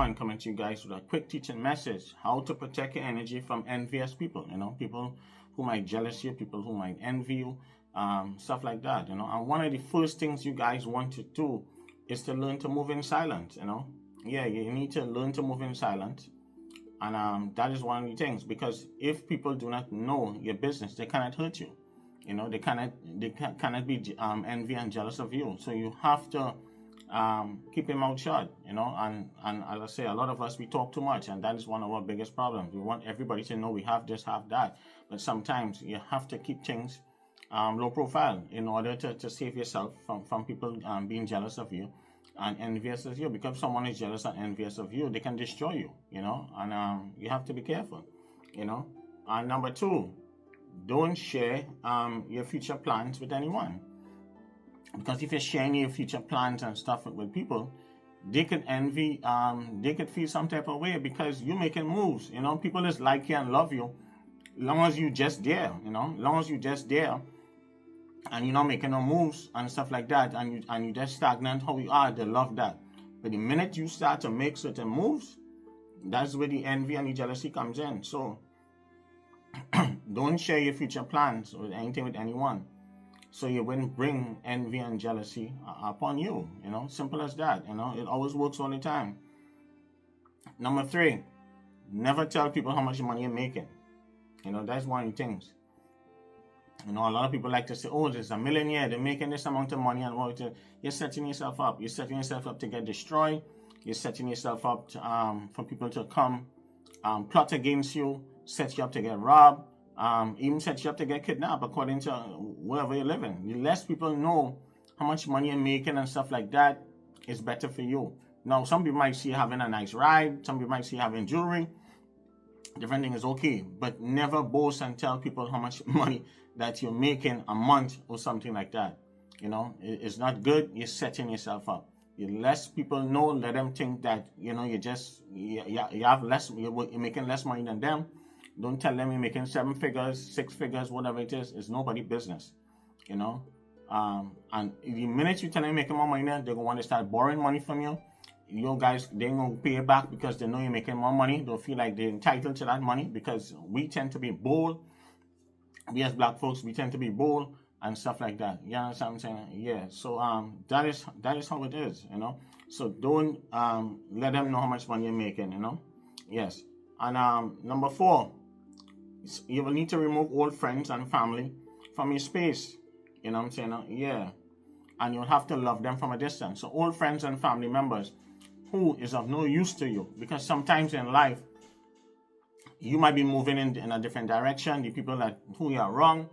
everyone, coming to you guys with a quick teaching message, how to protect your energy from envious people, people who might jealous you, people who might envy you, stuff like that, and one of the first things you guys want to do is to learn to move in silence, Yeah, you need to learn to move in silence, and that is one of the things, because if people do not know your business, they cannot hurt you, they cannot be envy and jealous of you, so you have to keep your mouth shut, and as I say, a lot of us, we talk too much, and that is one of our biggest problems. We want everybody to know we have this, have that, but sometimes you have to keep things low profile in order to save yourself from people being jealous of you and envious of you, because if someone is jealous and envious of you, they can destroy you, and you have to be careful, And number two, don't share your future plans with anyone. Because if you're sharing your future plans and stuff with people, they could envy, they could feel some type of way because you're making moves. People just like you and love you, long as you just there. Long as you just there, and you're not making no moves and stuff like that, and you just stagnant how you are. They love that. But the minute you start to make certain moves, that's where the envy and the jealousy comes in. So don't share your future plans with anyone, so you wouldn't bring envy and jealousy upon you, simple as that, it always works all the time. Number three, never tell people how much money you're making. That's one of the things. A lot of people like to say, oh, there's a millionaire, they're making this amount of money, and you're setting yourself up. You're setting yourself up to get destroyed. You're setting yourself up to, for people to come plot against you, set you up to get robbed, even set you up to get kidnapped, according to wherever you're living. The less people know how much money you're making and stuff like that, is better for you. Now, some people might see you having a nice ride, some people might see you having jewelry. Different thing is okay, but never boast and tell people how much money that you're making a month or something like that. It's not good. You're setting yourself up. The less people know, let them think that you have less, you're making less money than them. Don't tell them you're making 7 figures, 6 figures, whatever it is. It's nobody's business, And the minute you tell them you're making more money, they're going to want to start borrowing money from you. You guys, they're going to pay it back because they know you're making more money. They'll feel like they're entitled to that money, because we tend to be bold. We as black folks, we tend to be bold and stuff like that. You understand what I'm saying? Yeah. So that is how it is, So don't let them know how much money you're making, Yes. And number 4, you will need to remove old friends and family from your space. You know what I'm saying? Yeah. And you'll have to love them from a distance. So old friends and family members who is of no use to you, because sometimes in life you might be moving in a different direction. The people who you are wrong,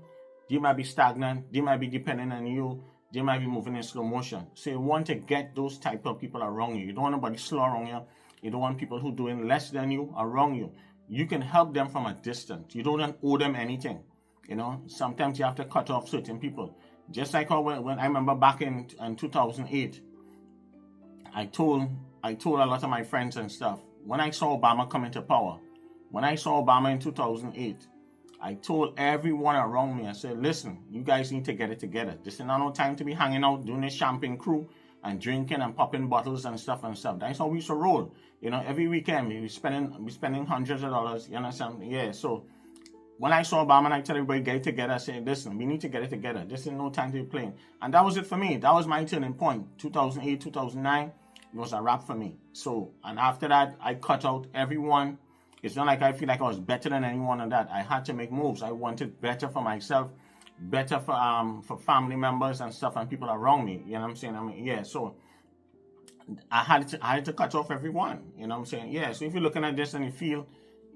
they might be stagnant, they might be dependent on you, they might be moving in slow motion. So you want to get those type of people around you. You don't want nobody slow around you. You don't want people who doing less than you around you. You can help them from a distance. You don't owe them anything. Sometimes you have to cut off certain people. Just like how when I remember back in 2008, I told a lot of my friends and stuff, when I saw Obama come into power, when I saw Obama in 2008, I told everyone around me, I said, listen, you guys need to get it together. This is not no time to be hanging out, doing this champagne crew and drinking and popping bottles and stuff. That's how we used to roll. Every weekend we spending hundreds of dollars. You understand? Yeah. So when I saw Obama and I tell everybody get it together, I said, listen, we need to get it together. This is no time to be playing. And that was it for me. That was my turning point. 2008, 2009, it was a wrap for me. So, and after that, I cut out everyone. It's not like I feel like I was better than anyone on that. I had to make moves. I wanted better for myself, better for family members and stuff and people around me. You know what I'm saying? Yeah. So I had to cut off everyone. You know what I'm saying? Yeah. So if you're looking at this and you feel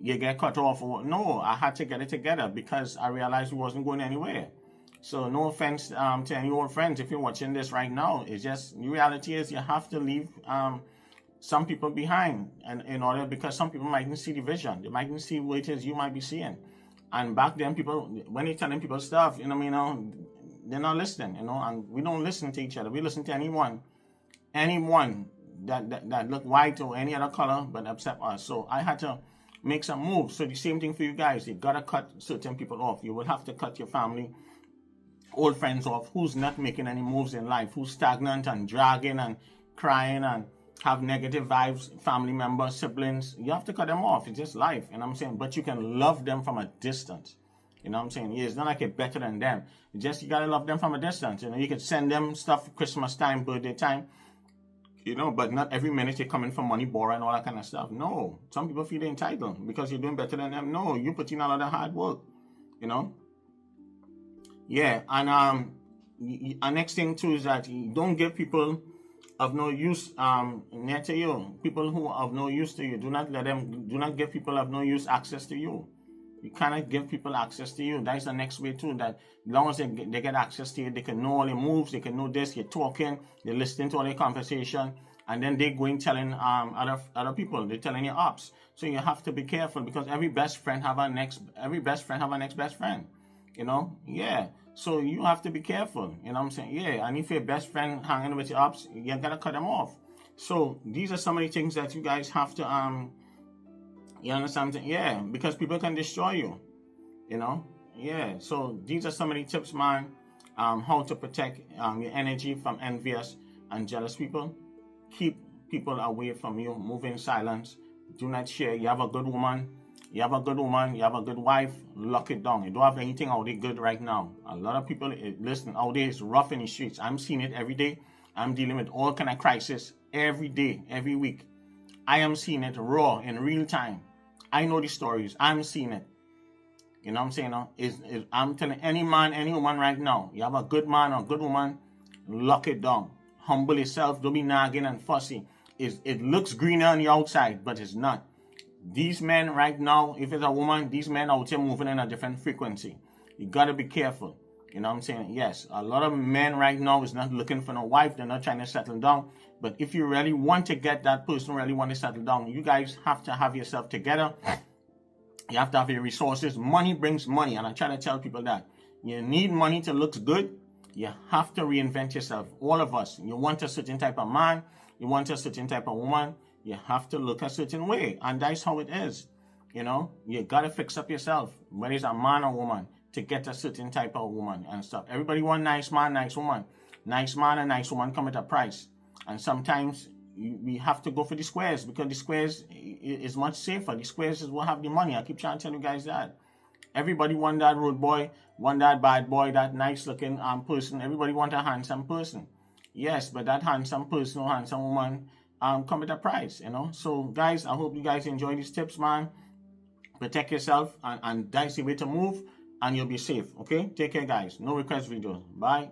you get cut off, no, I had to get it together because I realized we wasn't going anywhere. So no offense to any old friends if you're watching this right now. It's just the reality is you have to leave some people behind, and in order, because some people mightn't see the vision, they mightn't see what it is you might be seeing. And back then, people, when you're telling people stuff, they're not listening, and we don't listen to each other. We listen to anyone that look white or any other color, but upset us. So I had to make some moves. So the same thing for you guys. You gotta cut certain people off. You will have to cut your family, old friends off, who's not making any moves in life, who's stagnant and dragging and crying and have negative vibes, family members, siblings, you have to cut them off. It's just life, you know what I'm saying? But you can love them from a distance. You know what I'm saying? Yeah, it's not like you're better than them. It's just you gotta love them from a distance. You know, you can send them stuff Christmas time, birthday time, you know, but not every minute you're coming for money, borrow, and all that kind of stuff. No. Some people feel they're entitled because you're doing better than them. No, you put in a lot of hard work, you know? Yeah, and our next thing too is that you don't give people of no use near to you. People who are of no use to you. Do not give people of no use access to you. You cannot give people access to you. That's the next way too. That as long as they get access to you, they can know all your moves, they can know this, you're talking, they're listening to all your conversation, and then they're going telling other people, they're telling your ops. So you have to be careful because every best friend have a next best friend. You know? Yeah. So you have to be careful. You know what I'm saying? Yeah. And if your best friend hanging with your ops, you gotta cut them off. So these are some of the things that you guys have to you understand? Yeah, because people can destroy you, you know? Yeah, so these are some of the tips, man, how to protect your energy from envious and jealous people. Keep people away from you. Move in silence. Do not share. You have a good woman. You have a good wife. Lock it down. You don't have anything out there good right now. A lot of people, listen, out there is rough in the streets. I'm seeing it every day. I'm dealing with all kind of crisis every day, every week. I am seeing it raw in real time. I know the stories. I'm seeing it. You know what I'm saying? No? I'm telling any man, any woman right now, you have a good man or a good woman, lock it down. Humble yourself. Don't be nagging and fussy. It looks greener on the outside, but it's not. These men right now, if it's a woman, these men out here moving in a different frequency. You got to be careful. You know what I'm saying? Yes, a lot of men right now is not looking for no wife. They're not trying to settle down. But if you really want to get that person, really want to settle down, you guys have to have yourself together. You have to have your resources. Money brings money. And I try to tell people that. You need money to look good. You have to reinvent yourself. All of us. You want a certain type of man. You want a certain type of woman. You have to look a certain way. And that's how it is. You know, you got to fix up yourself. Whether it's a man or woman, to get a certain type of woman and stuff. Everybody want nice man, nice woman. Nice man and nice woman come at a price. And sometimes we have to go for the squares because the squares is much safer. The squares is what have the money. I keep trying to tell you guys that. Everybody want that road boy, want that bad boy, that nice looking person. Everybody want a handsome person. Yes, but that handsome person or handsome woman come at a price, you know. So guys, I hope you guys enjoy these tips, man. Protect yourself and that's the way to move and you'll be safe. Okay? Take care, guys. No request videos. Bye.